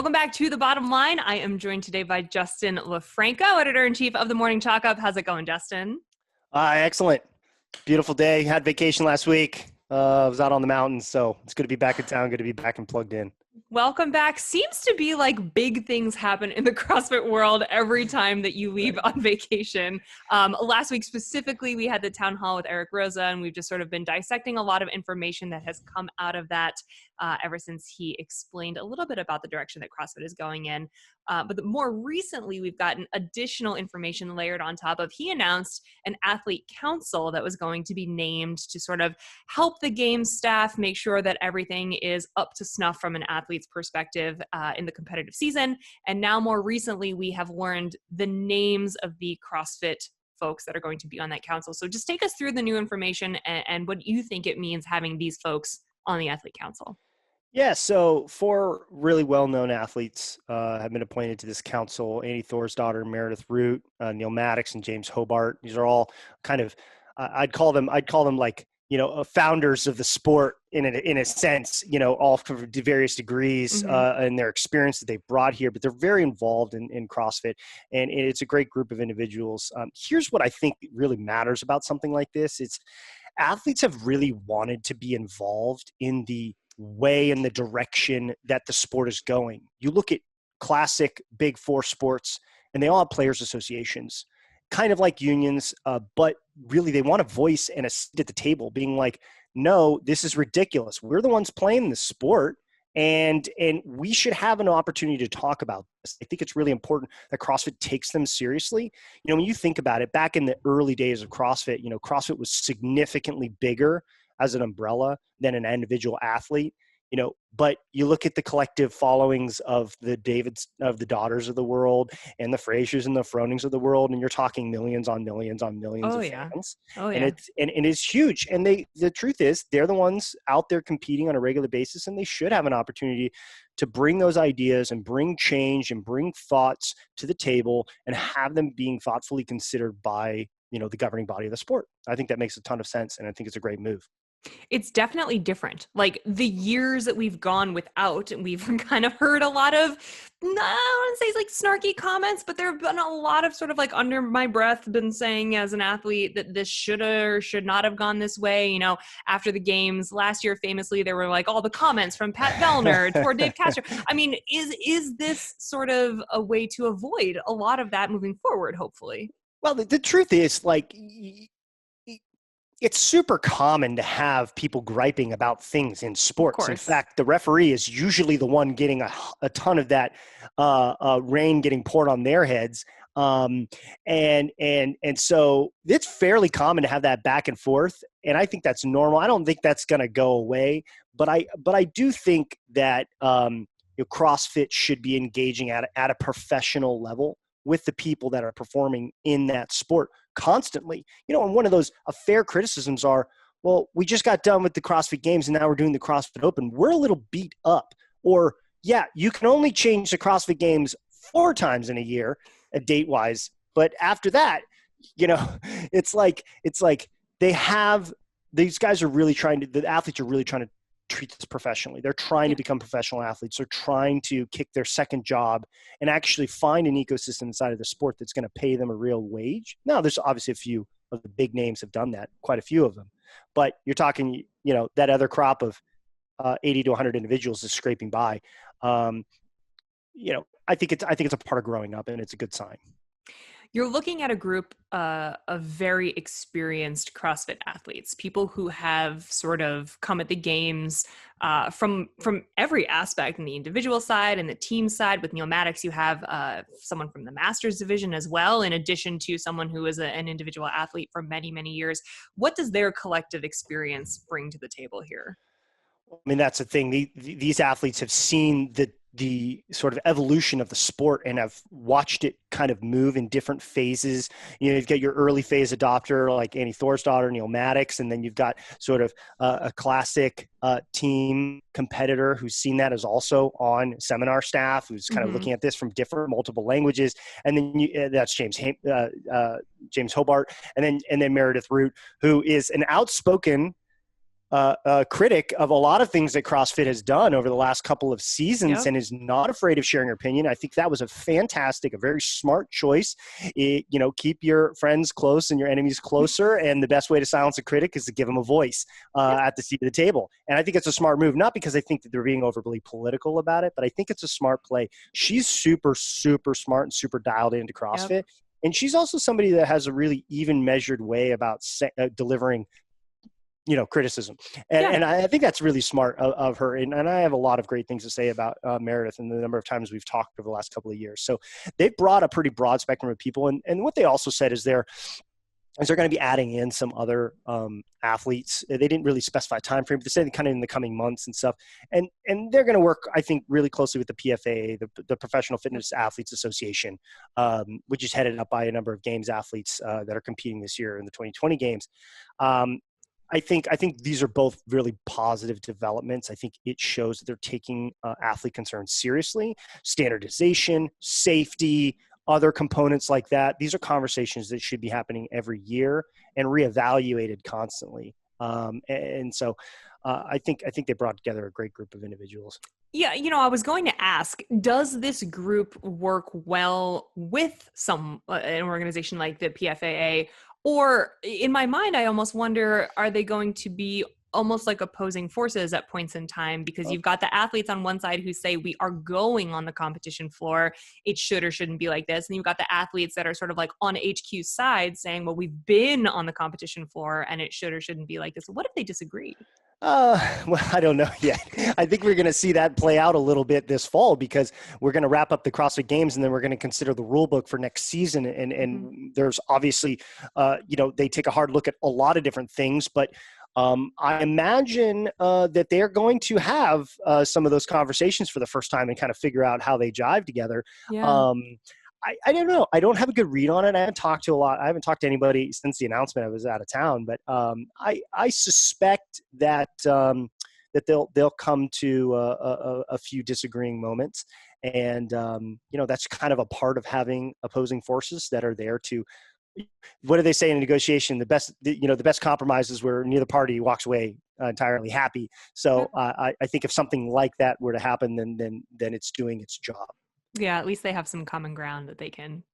Welcome back to The Bottom Line. I am joined today by Justin LoFranco, editor-in-chief of The Morning Chalk Up. How's it going, Justin? Excellent. Beautiful day. Had vacation last week. I was out on the mountains, so it's good to be back in town. Good to be back and plugged in. Welcome back. Seems to be like big things happen in the CrossFit world every time that you leave on vacation. Last week specifically, we had the town hall with Eric Rosa, and we've just sort of been dissecting a lot of information that has come out of that ever since he explained a little bit about the direction that CrossFit is going in. But more recently, we've gotten additional information layered on top of. He announced an athlete council that was going to be named to sort of help the games staff make sure that everything is up to snuff from an athlete's perspective in the competitive season. And now more recently, we have learned the names of the CrossFit folks that are going to be on that council. So just take us through the new information and what you think it means having these folks on the athlete council. Yeah, so 4 really well-known athletes have been appointed to this council: Annie Thorsdottir, Meredith Root, Neil Maddox, and James Hobart. These are all kind of, I'd call them like, founders of the sport in a sense, all from various degrees and their experience that they've brought here, but they're very involved in CrossFit, and it's a great group of individuals. Here's what I think really matters about something like this. It's athletes have really wanted to be involved in the way and the direction that the sport is going. You look at classic big 4 sports and they all have players associations, kind of like unions, but really they want a voice and a seat at the table, being like, no, this is ridiculous. We're the ones playing the sport, and we should have an opportunity to talk about this. I think it's really important that CrossFit takes them seriously. When you think about it, back in the early days of CrossFit, CrossFit was significantly bigger as an umbrella than an individual athlete, but you look at the collective followings of the Daughters of the world and the Fraziers and the Fronings of the world, and you're talking millions on millions on millions of fans. And it's huge. And the truth is, they're the ones out there competing on a regular basis, and they should have an opportunity to bring those ideas and bring change and bring thoughts to the table and have them being thoughtfully considered by, the governing body of the sport. I think that makes a ton of sense, and I think it's a great move. It's definitely different. Like the years that we've gone without, and we've kind of heard a lot of, I don't want to say like snarky comments, but there have been a lot of sort of like under my breath been saying as an athlete that this should or should not have gone this way. After the games last year, famously, there were like all the comments from Pat Vellner toward Dave Castro. I mean, is this sort of a way to avoid a lot of that moving forward, hopefully? Well, the truth is, like, it's super common to have people griping about things in sports. In fact, the referee is usually the one getting a ton of that rain getting poured on their heads. And so it's fairly common to have that back and forth. And I think that's normal. I don't think that's going to go away, but I do think that CrossFit should be engaging at a professional level with the people that are performing in that sport constantly. And one of those fair criticisms are, well, we just got done with the CrossFit Games and now we're doing the CrossFit Open. We're a little beat up. Or, yeah, you can only change the CrossFit Games 4 times in a year, date-wise. But after that, it's like these guys are really the athletes are really trying to treat this professionally. They're trying to become professional athletes. They're trying to kick their second job and actually find an ecosystem inside of the sport that's going to pay them a real wage. Now, there's obviously a few of the big names have done that, quite a few of them. But you're talking, that other crop of 80 to 100 individuals is scraping by. I think it's a part of growing up, and it's a good sign. You're looking at a group of very experienced CrossFit athletes, people who have sort of come at the games from every aspect, in the individual side and the team side. With Neil Maddox, you have someone from the Masters division as well, in addition to someone who is an individual athlete for many, many years. What does their collective experience bring to the table here? I mean, that's the thing. These athletes have seen the sort of evolution of the sport and have watched it kind of move in different phases. You've got your early phase adopter like Annie Thorsdottir, Neil Maddox, and then you've got sort of a classic team competitor who's seen that, is also on seminar staff, who's kind of looking at this from different multiple languages. And then that's James Hobart, and then Meredith Root, who is an outspoken a critic of a lot of things that CrossFit has done over the last couple of seasons, Yep. and is not afraid of sharing her opinion. I think that was a very smart choice. Keep your friends close and your enemies closer. And the best way to silence a critic is to give them a voice at the seat of the table. And I think it's a smart move, not because I think that they're being overly political about it, but I think it's a smart play. She's super, super smart and super dialed into CrossFit. Yep. And she's also somebody that has a really even measured way about delivering criticism. And I think that's really smart of her. And I have a lot of great things to say about Meredith and the number of times we've talked over the last couple of years. So they've brought a pretty broad spectrum of people. And what they also said is they're going to be adding in some other athletes. They didn't really specify a time frame, but they said kind of in the coming months and stuff. And they're going to work, I think, really closely with the PFA, the Professional Fitness Athletes Association, which is headed up by a number of games athletes that are competing this year in the 2020 games. I think these are both really positive developments. I think it shows that they're taking athlete concerns seriously. Standardization, safety, other components like that. These are conversations that should be happening every year and reevaluated constantly. And so I think they brought together a great group of individuals. Yeah, I was going to ask, does this group work well with an organization like the PFAA? Or in my mind, I almost wonder, are they going to be almost like opposing forces at points in time? Because you've got the athletes on one side who say we are going on the competition floor, it should or shouldn't be like this. And you've got the athletes that are sort of like on HQ's side saying, well, we've been on the competition floor and it should or shouldn't be like this. What if they disagree? Well, I don't know yet. I think we're going to see that play out a little bit this fall, because we're going to wrap up the CrossFit Games and then we're going to consider the rule book for next season. And there's obviously, they take a hard look at a lot of different things, but I imagine that they're going to have some of those conversations for the first time and kind of figure out how they jive together. Yeah. I don't know. I don't have a good read on it. I haven't talked to anybody since the announcement. I was out of town, but I suspect that that they'll come to a few disagreeing moments, and that's kind of a part of having opposing forces that are there to. What do they say in a negotiation? The best compromise is where neither party walks away entirely happy. So I think if something like that were to happen, then it's doing its job. Yeah, at least they have some common ground that they can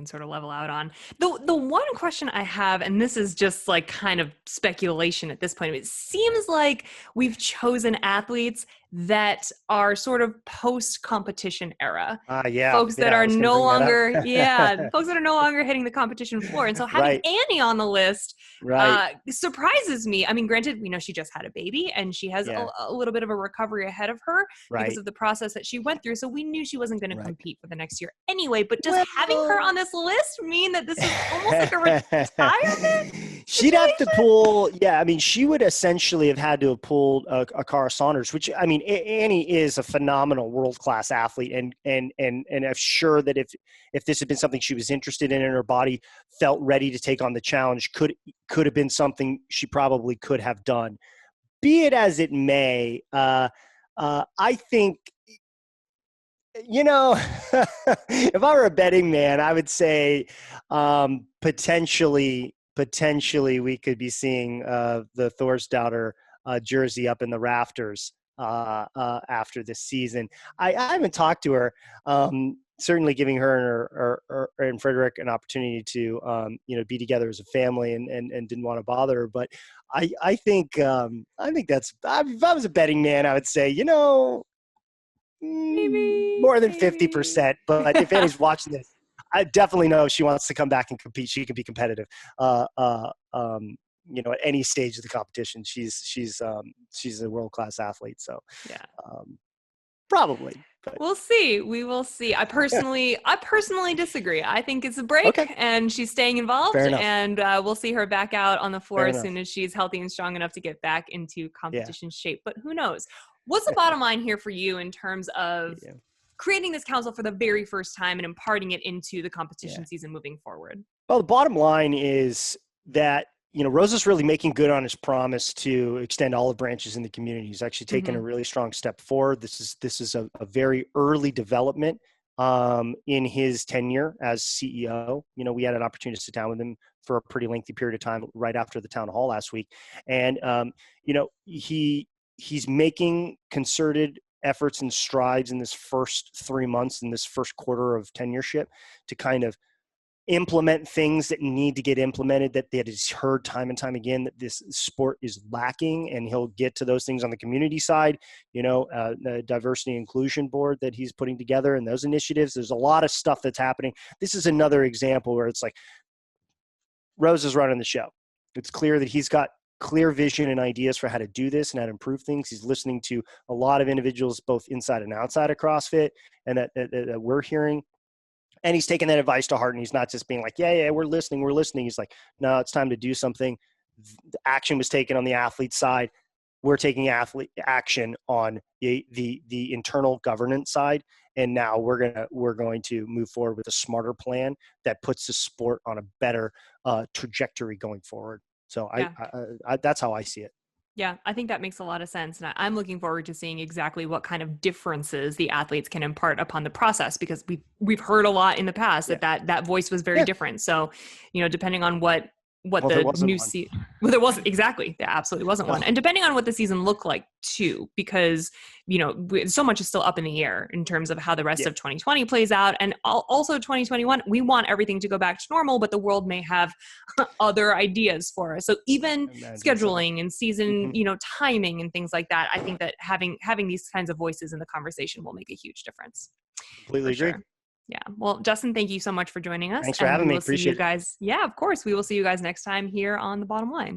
sort of level out on. The one question I have, and this is just like kind of speculation at this point, it seems like we've chosen athletes that are sort of post-competition era. Folks that are no longer, folks that are no longer hitting the competition floor. And so having Annie on the list surprises me. I mean, granted, we know she just had a baby and she has a little bit of a recovery ahead of her because of the process that she went through. So we knew she wasn't going to compete for the next year anyway. But does having her on this list mean that this is almost like a retirement? She'd have to pull, I mean, she would essentially have had to have pulled a Cara Saunders, which, I mean, Annie is a phenomenal world-class athlete, and I'm sure that if this had been something she was interested in and her body felt ready to take on the challenge, could have been something she probably could have done. Be it as it may, I think, if I were a betting man, I would say potentially we could be seeing the Thorsdottir jersey up in the rafters after this season. I haven't talked to her. Certainly giving her and Frederick an opportunity to be together as a family and didn't want to bother her. But I think that's, if I was a betting man, I would say Maybe more than 50%. But if Annie's watching this, I definitely know if she wants to come back and compete, she can be competitive. At any stage of the competition, she's a world-class athlete. So probably. But. We'll see. We will see. I personally disagree. I think it's a break and she's staying involved, and we'll see her back out on the floor as soon as she's healthy and strong enough to get back into competition shape. But who knows? What's the bottom line here for you in terms of creating this council for the very first time and imparting it into the competition season moving forward? Well, the bottom line is that Rosa's really making good on his promise to extend olive branches in the community. He's actually taken a really strong step forward. This is a very early development in his tenure as CEO. We had an opportunity to sit down with him for a pretty lengthy period of time right after the town hall last week. And, he's making concerted efforts and strides in this first 3 months, in this first quarter of tenureship, to kind of implement things that need to get implemented, that he's heard time and time again that this sport is lacking. And he'll get to those things on the community side, the diversity and inclusion board that he's putting together and those initiatives. There's a lot of stuff that's happening. This is another example where it's like Rose is running the show. It's clear that he's got clear vision and ideas for how to do this and how to improve things. He's listening to a lot of individuals, both inside and outside of CrossFit, and that we're hearing. And he's taking that advice to heart, and he's not just being like, yeah, we're listening. He's like, no, it's time to do something. The action was taken on the athlete side. We're taking action on the internal governance side. And now we're going to move forward with a smarter plan that puts the sport on a better trajectory going forward. So Yeah. I that's how I see it. Yeah, I think that makes a lot of sense. And I'm looking forward to seeing exactly what kind of differences the athletes can impart upon the process, because we've heard a lot in the past that voice was very different. So, depending on what the new season, well, there wasn't exactly, there absolutely wasn't one. And depending on what the season looked like too, because, so much is still up in the air in terms of how the rest of 2020 plays out. And also 2021, we want everything to go back to normal, but the world may have other ideas for us. So even scheduling and season, timing and things like that, I think that having these kinds of voices in the conversation will make a huge difference. Completely agree. Sure. Yeah. Well, Justin, thank you so much for joining us. Thanks for having me. Appreciate it. Yeah, of course. We will see you guys next time here on The Bottom Line.